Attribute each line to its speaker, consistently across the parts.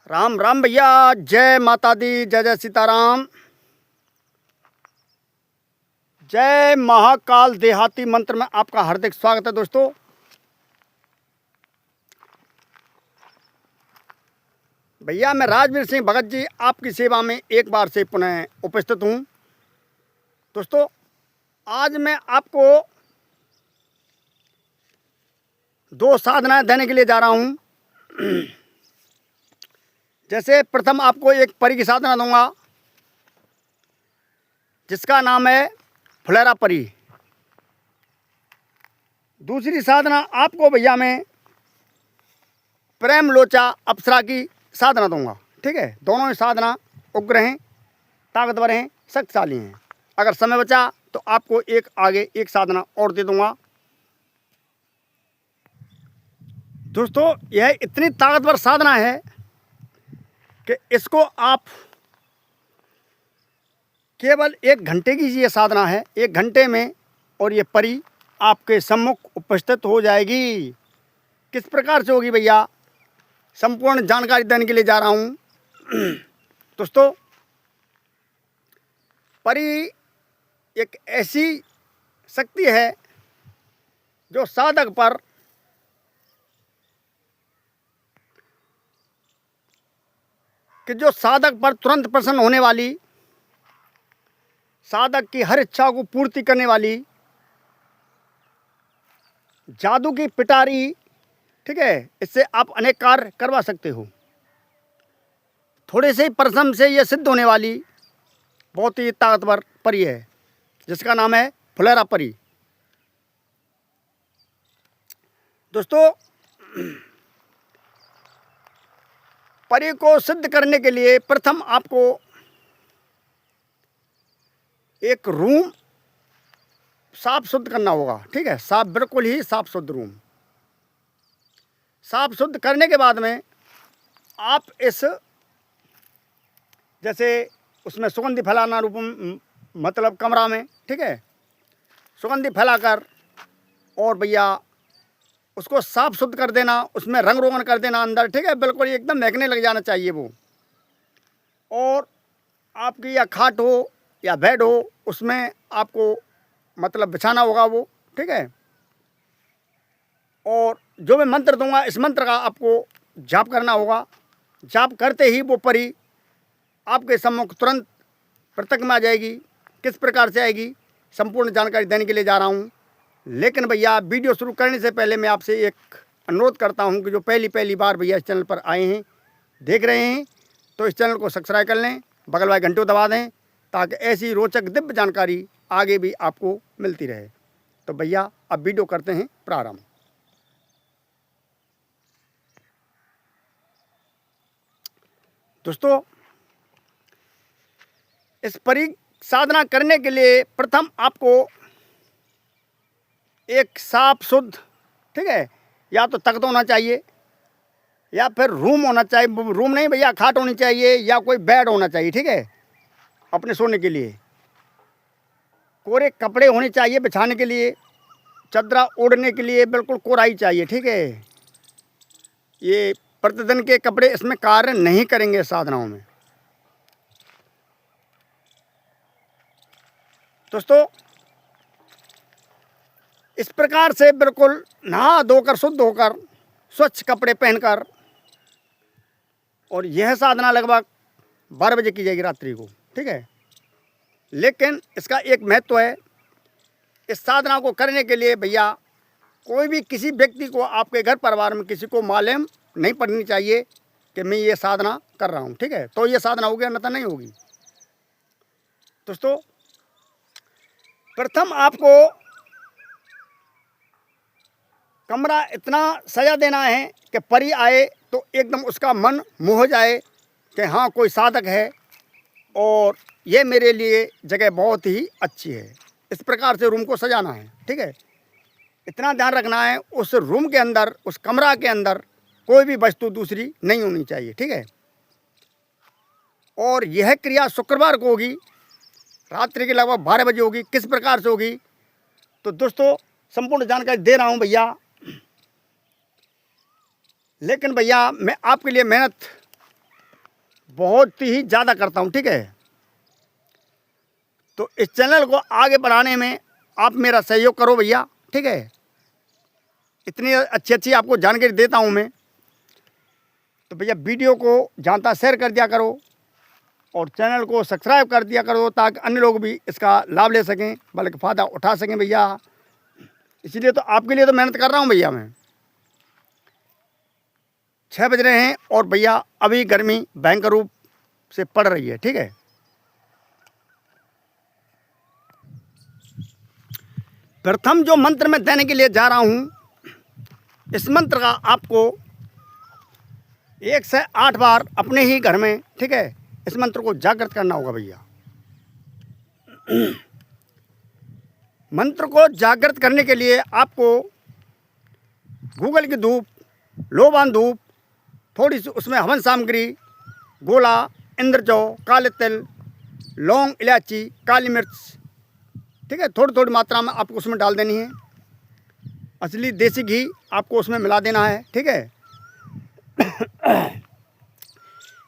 Speaker 1: राम राम भैया, जय माता दी, जय जय सीताराम। जय महाकाल देहाती मंत्र में आपका हार्दिक स्वागत है दोस्तों। भैया मैं राजवीर सिंह भगत जी आपकी सेवा में एक बार से पुनः उपस्थित हूँ। दोस्तों आज मैं आपको दो साधनाएं देने के लिए जा रहा हूँ। जैसे प्रथम आपको एक परी की साधना दूंगा जिसका नाम है फुलेरा परी। दूसरी साधना आपको भैया मैं प्रेम लोचा अप्सरा की साधना दूंगा। ठीक है, दोनों ही साधना उग्र हैं, ताकतवर हैं, शक्तिशाली हैं। अगर समय बचा तो आपको एक आगे एक साधना और दे दूंगा। दोस्तों यह इतनी ताकतवर साधना है कि इसको आप केवल 1 घंटे की ये साधना है, 1 घंटे में और ये परी आपके सम्मुख उपस्थित हो जाएगी। किस प्रकार से होगी भैया, संपूर्ण जानकारी देने के लिए जा रहा हूँ। दोस्तों परी एक ऐसी शक्ति है जो साधक पर तुरंत प्रसन्न होने वाली, साधक की हर इच्छा को पूर्ति करने वाली, जादू की पिटारी। ठीक है, इससे आप अनेक कार्य करवा सकते हो। थोड़े से ही परिश्रम से यह सिद्ध होने वाली बहुत ही ताकतवर परी है जिसका नाम है फुलेरा परी। दोस्तों परी को सिद्ध करने के लिए प्रथम आपको एक रूम साफ शुद्ध करना होगा। ठीक है, साफ, बिल्कुल ही साफ शुद्ध रूम। साफ शुद्ध करने के बाद में आप इस जैसे उसमें सुगंधि फैलाना रूप मतलब कमरा में, ठीक है, सुगंधि फैलाकर और भैया उसको साफ शुद्ध कर देना, उसमें रंग रोगन कर देना अंदर। ठीक है, बिल्कुल एकदम महकने लग जाना चाहिए वो। और आपकी या खाट हो या बेड हो उसमें आपको मतलब बिछाना होगा वो। ठीक है, और जो मैं मंत्र दूंगा इस मंत्र का आपको जाप करना होगा। जाप करते ही वो परी आपके सम्मुख तुरंत प्रत्यक्ष में आ जाएगी। किस प्रकार से आएगी संपूर्ण जानकारी देने के लिए जा रहा हूँ। लेकिन भैया वीडियो शुरू करने से पहले मैं आपसे एक अनुरोध करता हूँ कि जो पहली बार भैया इस चैनल पर आए हैं, देख रहे हैं, तो इस चैनल को सब्सक्राइब कर लें, बगल वाले घंटे को दबा दें ताकि ऐसी रोचक दिव्य जानकारी आगे भी आपको मिलती रहे। तो भैया अब वीडियो करते हैं प्रारंभ। दोस्तों इस परी साधना करने के लिए प्रथम आपको एक साफ शुद्ध, ठीक है, या तो तख्त होना चाहिए या फिर रूम होना चाहिए। रूम नहीं भैया, खाट होनी चाहिए या कोई बेड होना चाहिए। ठीक है, अपने सोने के लिए कोरे कपड़े होने चाहिए, बिछाने के लिए चदरा ओढ़ने के लिए बिल्कुल कोराई चाहिए। ठीक है, ये प्रतिदिन के कपड़े इसमें कार्य नहीं करेंगे साधनाओं में। दोस्तों इस प्रकार से बिल्कुल नहा धोकर शुद्ध होकर स्वच्छ कपड़े पहनकर, और यह साधना लगभग 12 बजे की जाएगी रात्रि को। ठीक है, लेकिन इसका एक महत्व है। इस साधना को करने के लिए भैया कोई भी किसी व्यक्ति को, आपके घर परिवार में किसी को मालूम नहीं पड़नी चाहिए कि मैं ये साधना कर रहा हूँ। ठीक है, तो ये साधना होगी, अन्यथा नहीं होगी। दोस्तों प्रथम आपको कमरा इतना सजा देना है कि परी आए तो एकदम उसका मन मोह जाए कि हाँ कोई साधक है और ये मेरे लिए जगह बहुत ही अच्छी है। इस प्रकार से रूम को सजाना है। ठीक है, इतना ध्यान रखना है उस रूम के अंदर, उस कमरा के अंदर कोई भी वस्तु दूसरी नहीं होनी चाहिए। ठीक है, और यह क्रिया शुक्रवार को होगी, रात्रि के लगभग 12 बजे होगी। किस प्रकार से होगी तो दोस्तों संपूर्ण जानकारी दे रहा हूँ भैया। लेकिन भैया मैं आपके लिए मेहनत बहुत ही ज़्यादा करता हूँ, ठीक है। तो इस चैनल को आगे बढ़ाने में आप मेरा सहयोग करो भैया, ठीक है। इतनी अच्छी अच्छी आपको जानकारी देता हूँ मैं, तो भैया वीडियो को जानता शेयर कर दिया करो और चैनल को सब्सक्राइब कर दिया करो ताकि अन्य लोग भी इसका लाभ ले सकें, बल्कि फ़ायदा उठा सकें भैया। इसीलिए तो आपके लिए तो मेहनत कर रहा हूँ भैया मैं। 6 बज रहे हैं और भैया अभी गर्मी भयंकर रूप से पड़ रही है, ठीक है। प्रथम जो मंत्र मैं देने के लिए जा रहा हूँ, इस मंत्र का आपको 1 से 8 बार अपने ही घर में, ठीक है, इस मंत्र को जागृत करना होगा भैया। मंत्र को जागृत करने के लिए आपको गूगल की धूप, लोबान धूप, थोड़ी सी उसमें हवन सामग्री, गोला, इंद्रजौ, काले तिल, लौंग, इलायची, काली मिर्च, ठीक है, थोड़ी थोड़ी मात्रा में आपको उसमें डाल देनी है। असली देसी घी आपको उसमें मिला देना है, ठीक है।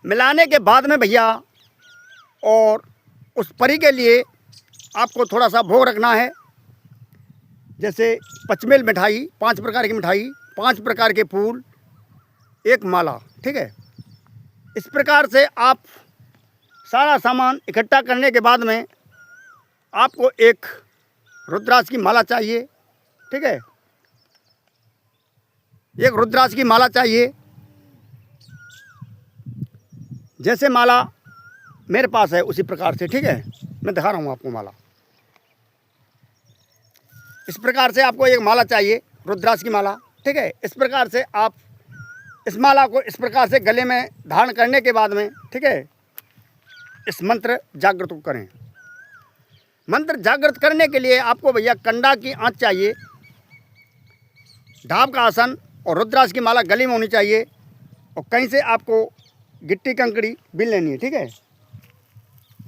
Speaker 1: मिलाने के बाद में भैया और उस परी के लिए आपको थोड़ा सा भोग रखना है, जैसे पचमेल मिठाई, 5 प्रकार की मिठाई, 5 प्रकार के फूल, 1 माला, ठीक है। इस प्रकार से आप सारा सामान इकट्ठा करने के बाद में आपको एक रुद्राक्ष की माला चाहिए, ठीक है। एक रुद्राक्ष की माला चाहिए, जैसे माला मेरे पास है उसी प्रकार से, ठीक है। मैं दिखा रहा हूँ आपको माला। इस प्रकार से आपको एक माला चाहिए, रुद्राक्ष की माला, ठीक है। इस प्रकार से आप इस माला को इस प्रकार से गले में धारण करने के बाद में, ठीक है, इस मंत्र जागृत करें। मंत्र जागृत करने के लिए आपको भैया कंडा की आंच चाहिए, ढाब का आसन और रुद्राक्ष की माला गले में होनी चाहिए और कहीं से आपको गिट्टी कंकड़ी बीन लेनी है, ठीक है।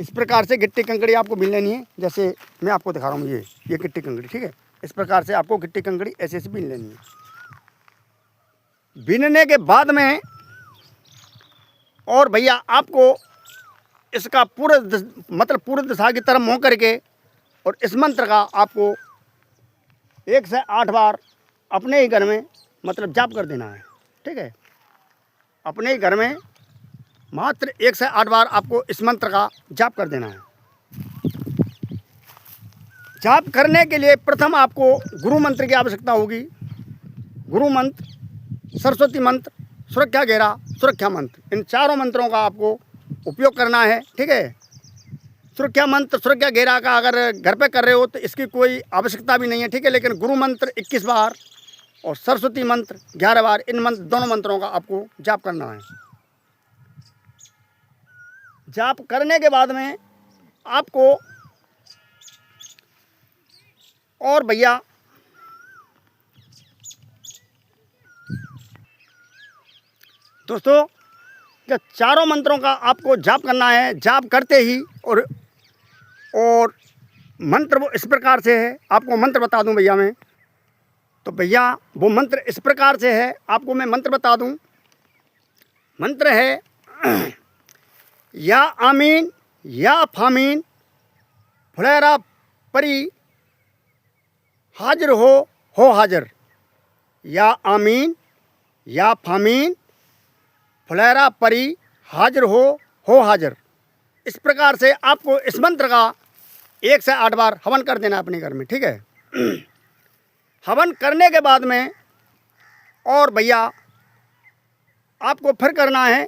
Speaker 1: इस प्रकार से गिट्टी कंकड़ी आपको बीन लेनी है, जैसे मैं आपको दिखा रहा हूँ, ये गिट्टी कंकड़ी, ठीक है। इस प्रकार से आपको गिट्टी कंकड़ी ऐसे ऐसे बीन लेनी है। बीनने के बाद में और भैया आपको इसका पूरे दिशा की तरफ मुँह करके और इस मंत्र का आपको 1 से 8 बार अपने ही घर में मतलब जाप कर देना है, ठीक है। अपने ही घर में मात्र 1 से 8 बार आपको इस मंत्र का जाप कर देना है। जाप करने के लिए प्रथम आपको गुरु मंत्र की आवश्यकता होगी। गुरु मंत्र, सरस्वती मंत्र, सुरक्षा घेरा, सुरक्षा मंत्र, इन चारों मंत्रों का आपको उपयोग करना है, ठीक है। सुरक्षा मंत्र, सुरक्षा घेरा का अगर घर पे कर रहे हो तो इसकी कोई आवश्यकता भी नहीं है, ठीक है। लेकिन गुरु मंत्र 21 बार और सरस्वती मंत्र 11 बार, इन मंत्र दोनों मंत्रों का आपको जाप करना है। जाप करने के बाद में आपको और भैया दोस्तों क्या चारों मंत्रों का आपको जाप करना है। जाप करते ही और मंत्र वो इस प्रकार से है, आपको मंत्र बता दूं भैया मैं। तो भैया वो मंत्र इस प्रकार से है, आपको मैं मंत्र बता दूं। मंत्र है या आमीन या फामीन फुलेरा परी हाजिर हो हाजिर। या आमीन या फामीन फुलेरा परी हाजिर हो हाजिर। इस प्रकार से आपको इस मंत्र का 1 से 8 बार हवन कर देना अपने घर में, ठीक है। हवन करने के बाद में और भैया आपको फिर करना है,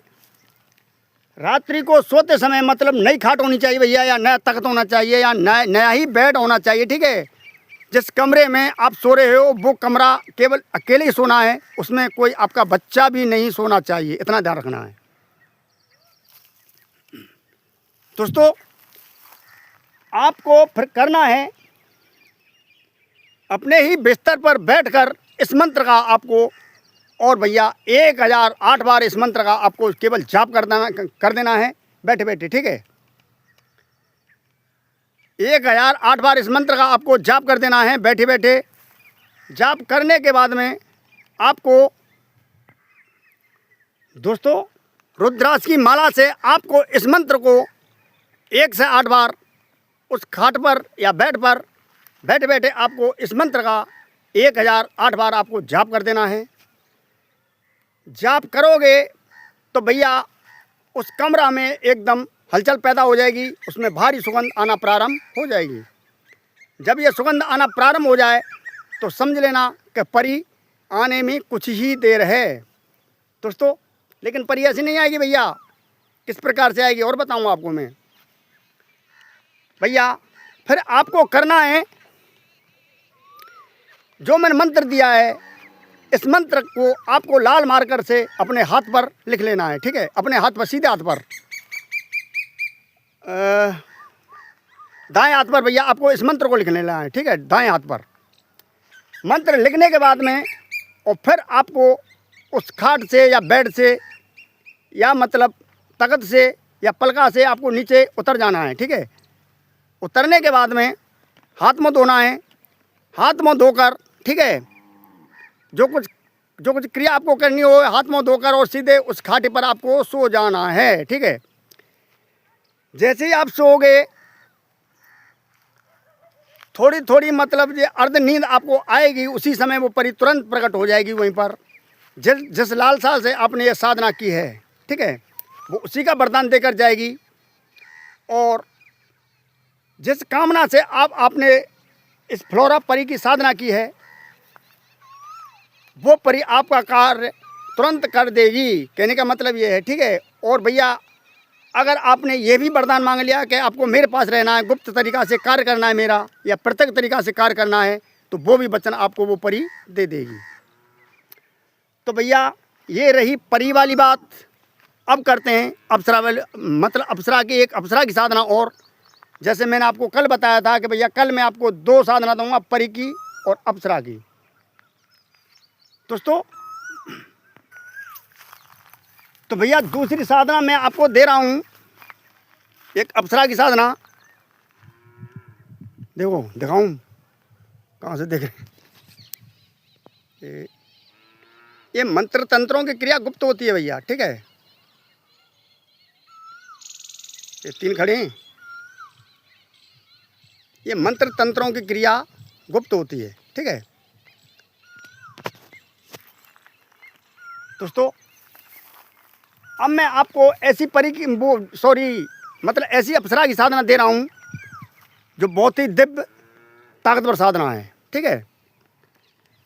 Speaker 1: रात्रि को सोते समय मतलब नई खाट होनी चाहिए भैया, या नया तख्त होना चाहिए, या नया ही बेड होना चाहिए, ठीक है। जिस कमरे में आप सो रहे हो वो कमरा केवल अकेले ही सोना है, उसमें कोई आपका बच्चा भी नहीं सोना चाहिए, इतना ध्यान रखना है दोस्तों। आपको फिर करना है अपने ही बिस्तर पर बैठकर इस मंत्र का आपको और भैया 1008 बार इस मंत्र का आपको केवल जाप कर देना है बैठे बैठे, ठीक है। 1008 बार इस मंत्र का आपको जाप कर देना है बैठे बैठे। जाप करने के बाद में आपको दोस्तों रुद्राक्ष की माला से आपको इस मंत्र को 1 से 8 बार उस खाट पर या बेड पर बैठे बैठे आपको इस मंत्र का 1008 बार आपको जाप कर देना है। जाप करोगे तो भैया उस कमरा में एकदम हलचल पैदा हो जाएगी, उसमें भारी सुगंध आना प्रारंभ हो जाएगी। जब ये सुगंध आना प्रारंभ हो जाए तो समझ लेना कि परी आने में कुछ ही देर है दोस्तों। लेकिन परी ऐसी नहीं आएगी भैया, किस प्रकार से आएगी और बताऊंगा आपको मैं भैया। फिर आपको करना है जो मैंने मंत्र दिया है, इस मंत्र को आपको लाल मार्कर से अपने हाथ पर लिख लेना है, ठीक है। अपने हाथ पर, सीधे हाथ पर, दाएं हाथ पर भैया आपको इस मंत्र को लिख लेना है, ठीक है, दाएं हाथ पर। मंत्र लिखने के बाद में और फिर आपको उस खाट से या बेड से या मतलब तख्त से या पलका से आपको नीचे उतर जाना है, ठीक है। उतरने के बाद में हाथ मुँह धोना है। हाथ मुँह धोकर, ठीक है, जो कुछ क्रिया आपको करनी हो हाथ मुँह धोकर और सीधे उस खाटे पर आपको सो जाना है, ठीक है। जैसे ही आप सोओगे थोड़ी थोड़ी मतलब ये अर्ध नींद आपको आएगी, उसी समय वो परी तुरंत प्रकट हो जाएगी वहीं पर। जिस लालसा से आपने ये साधना की है, ठीक है, वो उसी का वरदान देकर जाएगी। और जिस कामना से आपने इस फ्लोरा परी की साधना की है, वो परी आपका कार्य तुरंत कर देगी, कहने का मतलब ये है, ठीक है। और भैया अगर आपने ये भी वरदान मांग लिया कि आपको मेरे पास रहना है, गुप्त तरीक़ा से कार्य करना है मेरा, या प्रत्यक्ष तरीक़ा से कार्य करना है, तो वो भी वचन आपको वो परी दे देगी। तो भैया ये रही परी वाली बात। अब करते हैं अप्सरा वाली, मतलब अप्सरा की, एक अप्सरा की साधना। और जैसे मैंने आपको कल बताया था कि भैया कल मैं आपको 2 साधना दूंगा, परी की और अप्सरा की दोस्तों। तो भैया दूसरी साधना मैं आपको दे रहा हूँ, एक अप्सरा की साधना। देखो दिखाऊं, कहाँ से देख रहे? ये मंत्र तंत्रों की क्रिया गुप्त होती है भैया, ठीक है। ये 3 खड़े हैं, ये मंत्र तंत्रों की क्रिया गुप्त होती है, ठीक है दोस्तों। अब मैं आपको ऐसी परी की मतलब ऐसी अप्सरा की साधना दे रहा हूँ जो बहुत ही दिव्य ताकतवर साधना है, ठीक है।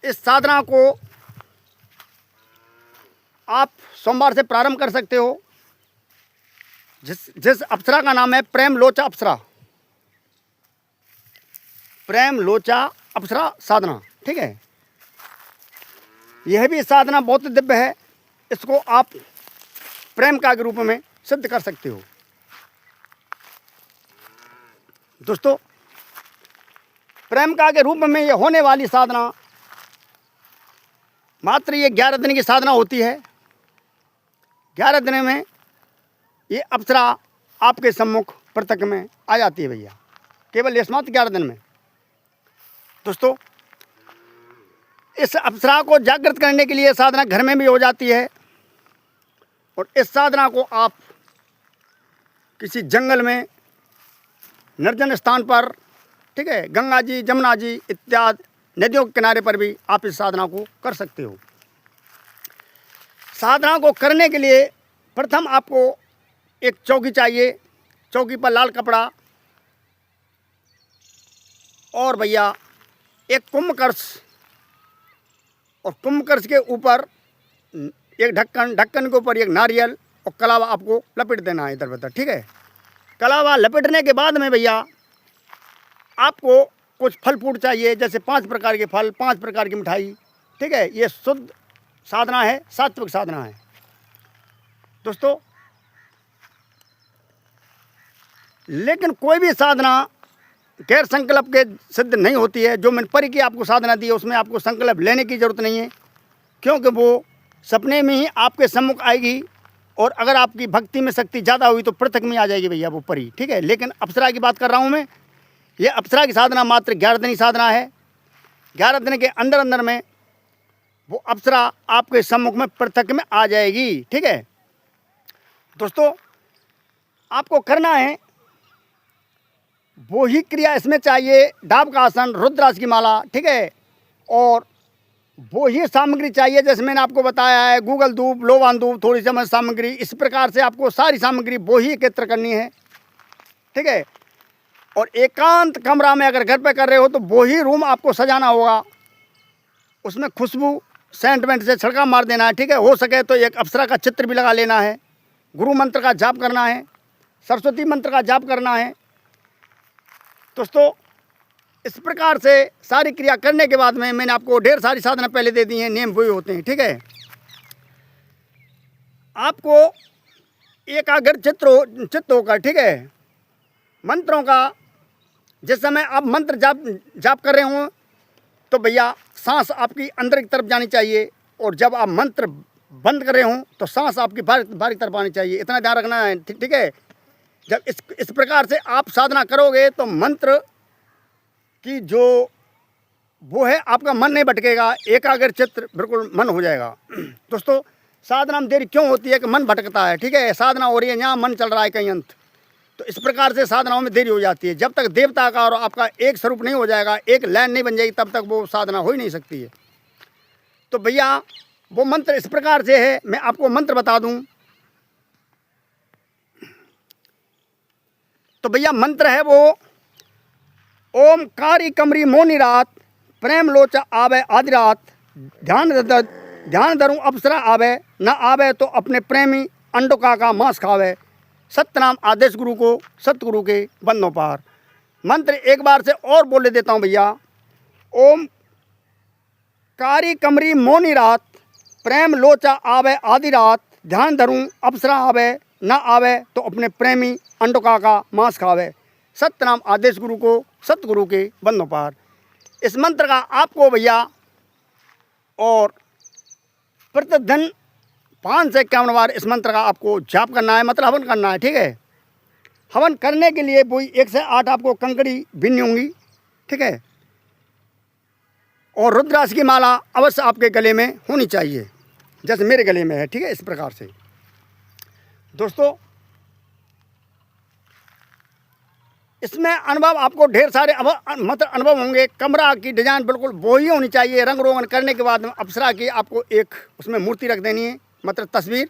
Speaker 1: इस साधना को आप सोमवार से प्रारंभ कर सकते हो। जिस अप्सरा का नाम है प्रेम लोचा अप्सरा, प्रेम लोचा अप्सरा साधना, ठीक है। यह भी साधना बहुत दिव्य है, इसको आप प्रेम का के रूप में सिद्ध कर सकते हो दोस्तों। प्रेम का के रूप में ये होने वाली साधना मात्र ये 11 दिन की साधना होती है। 11 दिन में ये अप्सरा आपके सम्मुख प्रत्यक्ष में आ जाती है भैया, केवल ये मात्र 11 दिन में दोस्तों। इस अप्सरा को जागृत करने के लिए साधना घर में भी हो जाती है। और इस साधना को आप किसी जंगल में, निर्जन स्थान पर, ठीक है, गंगा जी, जमुना जी इत्यादि नदियों के किनारे पर भी आप इस साधना को कर सकते हो। साधना को करने के लिए प्रथम आपको एक चौकी चाहिए। चौकी पर लाल कपड़ा और भैया एक कुंभकर्ष, और कुंभकर्ष के ऊपर एक ढक्कन के ऊपर एक नारियल और कलावा आपको लपेट देना है इधर उधर, ठीक है। कलावा लपेटने के बाद में भैया आपको कुछ फल फूट चाहिए, जैसे 5 प्रकार के फल, 5 प्रकार की मिठाई, ठीक है। ये शुद्ध साधना है, सात्विक साधना है दोस्तों। लेकिन कोई भी साधना गैर संकल्प के सिद्ध नहीं होती है। जो मैंने परी की आपको साधना दी है उसमें आपको संकल्प लेने की ज़रूरत नहीं है, क्योंकि वो सपने में ही आपके सम्मुख आएगी। और अगर आपकी भक्ति में शक्ति ज़्यादा हुई तो प्रत्यक्ष में आ जाएगी भैया वो परी, ठीक है। लेकिन अप्सरा की बात कर रहा हूँ मैं। ये अप्सरा की साधना मात्र 11 दिन की साधना है। 11 दिन के अंदर अंदर में वो अप्सरा आपके सम्मुख में प्रत्यक्ष में आ जाएगी, ठीक है। दोस्तों आपको करना है वो ही क्रिया इसमें चाहिए, डाब का आसन, रुद्राक्ष की माला, ठीक है, और वो ही सामग्री चाहिए जैसे मैंने आपको बताया है, गूगल धूप, लोबान धूप, थोड़ी सी सामग्री, इस प्रकार से आपको सारी सामग्री वो ही एकत्र करनी है, ठीक है। और एकांत कमरा में अगर घर पे कर रहे हो तो वो ही रूम आपको सजाना होगा, उसमें खुशबू सेंटमेंट से छिड़का मार देना है, ठीक है। हो सके तो एक अप्सरा का चित्र भी लगा लेना है, गुरु मंत्र का जाप करना है, सरस्वती मंत्र का जाप करना है। दोस्तों इस प्रकार से सारी क्रिया करने के बाद में मैंने आपको ढेर सारी साधना पहले दे दी हैं, नियम वही होते हैं, ठीक है। आपको एकाग्र चित्त होकर, ठीक है, मंत्रों का जिस समय आप मंत्र जाप कर रहे हो तो भैया सांस आपकी अंदर की तरफ जानी चाहिए, और जब आप मंत्र बंद कर रहे हो तो सांस आपकी बाहर की तरफ आनी चाहिए, इतना ध्यान रखना है, ठीक है। जब इस प्रकार से आप साधना करोगे तो मंत्र की जो वो है आपका मन नहीं भटकेगा, एकाग्र चित्त बिल्कुल मन हो जाएगा। दोस्तों साधना में देरी क्यों होती है कि मन भटकता है, ठीक है, साधना हो रही है यहाँ मन चल रहा है कहीं अंत, तो इस प्रकार से साधनाओं में देरी हो जाती है। जब तक देवता का और आपका एक स्वरूप नहीं हो जाएगा, एक लाइन नहीं बन जाएगी, तब तक वो साधना हो ही नहीं सकती है। तो भैया वो मंत्र इस प्रकार से है, मैं आपको मंत्र बता दूं तो भैया मंत्र है वो ओम कारी कमरी मोनी रात, प्रेम लोचा आवे आदि रात, ध्यान धरूं अप्सरा आवे, न आवे तो अपने प्रेमी अंडोका का मांस खावे, सत्यनाम आदेश गुरु को सतगुरु के बंदों पार। मंत्र एक बार से और बोले देता हूँ भैया, ओम कारी कमरी मोनी रात, प्रेम लोचा आवे आदि रात, ध्यान धरूं अप्सरा आवे, न आवे तो अपने प्रेमी अंडोका का मांस खावे, सत्यनाम आदेश गुरु को सतगुरु के बंदों पार। इस मंत्र का आपको भैया और प्रतिदिन 5 से 51 बार इस मंत्र का आपको जाप करना है, मतलब हवन करना है, ठीक है। हवन करने के लिए वही 1 से 8 आपको कंकड़ी बीननी होंगी, ठीक है, और रुद्राक्ष की माला अवश्य आपके गले में होनी चाहिए जैसे मेरे गले में है, ठीक है, इस प्रकार से। दोस्तों इसमें अनुभव आपको ढेर सारे मतलब अनुभव होंगे। कमरा की डिजाइन बिल्कुल वो ही होनी चाहिए, रंग रोगन करने के बाद अप्सरा की आपको एक उसमें मूर्ति रख देनी है, मतलब तस्वीर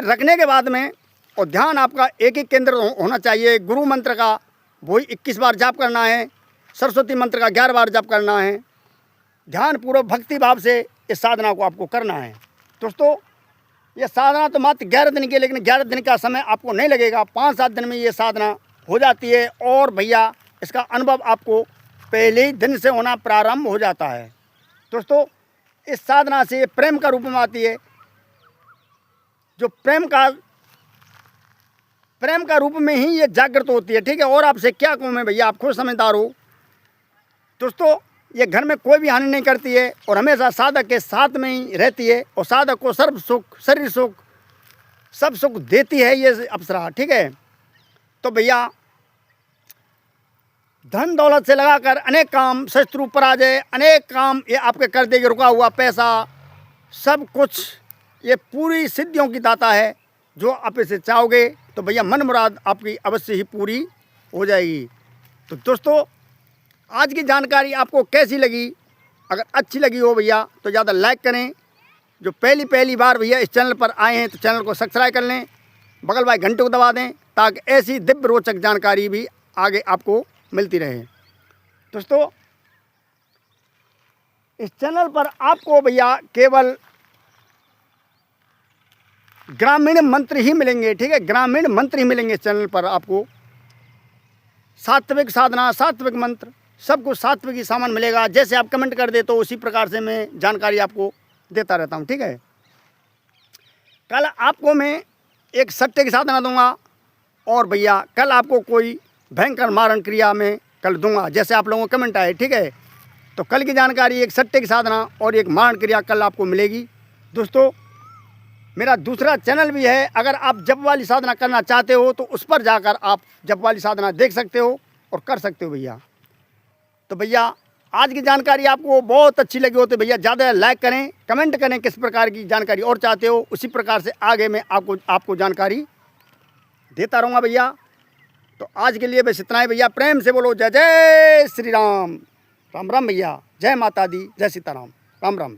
Speaker 1: रखने के बाद में, और ध्यान आपका एक ही केंद्र होना चाहिए। गुरु मंत्र का वही 21 बार जाप करना है, सरस्वती मंत्र का 11 बार जाप करना है। ध्यान पूर्वक भक्ति भाव से इस साधना को आपको करना है। दोस्तों ये साधना तो मात्र 11 दिन की, लेकिन 11 दिन का समय आपको नहीं लगेगा, 5-7 दिन में ये साधना हो जाती है। और भैया इसका अनुभव आपको पहले ही दिन से होना प्रारंभ हो जाता है। दोस्तों इस साधना से प्रेम का रूप में आती है, जो प्रेम का रूप में ही ये जागृत होती है, ठीक है। और आपसे क्या कहूँ मैं भैया, आप खुद समझदार हो। दोस्तों ये घर में कोई भी हानि नहीं करती है और हमेशा साधक के साथ में ही रहती है, और साधक को सर्व सुख, शरीर सुख, सब सुख देती है ये अप्सरा, ठीक है। तो भैया धन दौलत से लगाकर अनेक काम, शत्रु पराजय, अनेक काम ये आपके कर देगी, रुका हुआ पैसा, सब कुछ ये पूरी सिद्धियों की दाता है। जो आप इसे चाहोगे तो भैया मन मुराद आपकी अवश्य ही पूरी हो जाएगी। तो दोस्तों आज की जानकारी आपको कैसी लगी? अगर अच्छी लगी हो भैया तो ज़्यादा लाइक करें। जो पहली बार भैया इस चैनल पर आए हैं तो चैनल को सब्सक्राइब कर लें, बगल वाले घंटे को दबा दें, ताकि ऐसी दिव्य रोचक जानकारी भी आगे आपको मिलती रहे। दोस्तों इस चैनल पर आपको भैया केवल ग्रामीण मंत्र ही मिलेंगे, ठीक है, ग्रामीण मंत्र ही मिलेंगे इस चैनल पर आपको। सात्विक साधना, सात्विक मंत्र, सब कुछ सात्विक ही सामान मिलेगा। जैसे आप कमेंट कर दे तो उसी प्रकार से मैं जानकारी आपको देता रहता हूँ, ठीक है। कल आपको मैं एक सट्टे की साधना दूंगा, और भैया कल आपको कोई भयंकर मारण क्रिया में कल दूंगा, जैसे आप लोगों को कमेंट आए, ठीक है। तो कल की जानकारी एक सट्टे की साधना और एक मारण क्रिया कल आपको मिलेगी। दोस्तों मेरा दूसरा चैनल भी है, अगर आप जप वाली साधना करना चाहते हो तो उस पर जाकर आप जप वाली साधना देख सकते हो और कर सकते हो भैया। तो भैया आज की जानकारी आपको बहुत अच्छी लगी हो तो भैया ज़्यादा लाइक करें, कमेंट करें किस प्रकार की जानकारी और चाहते हो, उसी प्रकार से आगे मैं आपको जानकारी देता रहूँगा भैया। तो आज के लिए बस इतना ही भैया। प्रेम से बोलो जय जय श्री राम। राम राम भैया। जय माता दी, जय सीताराम। राम राम।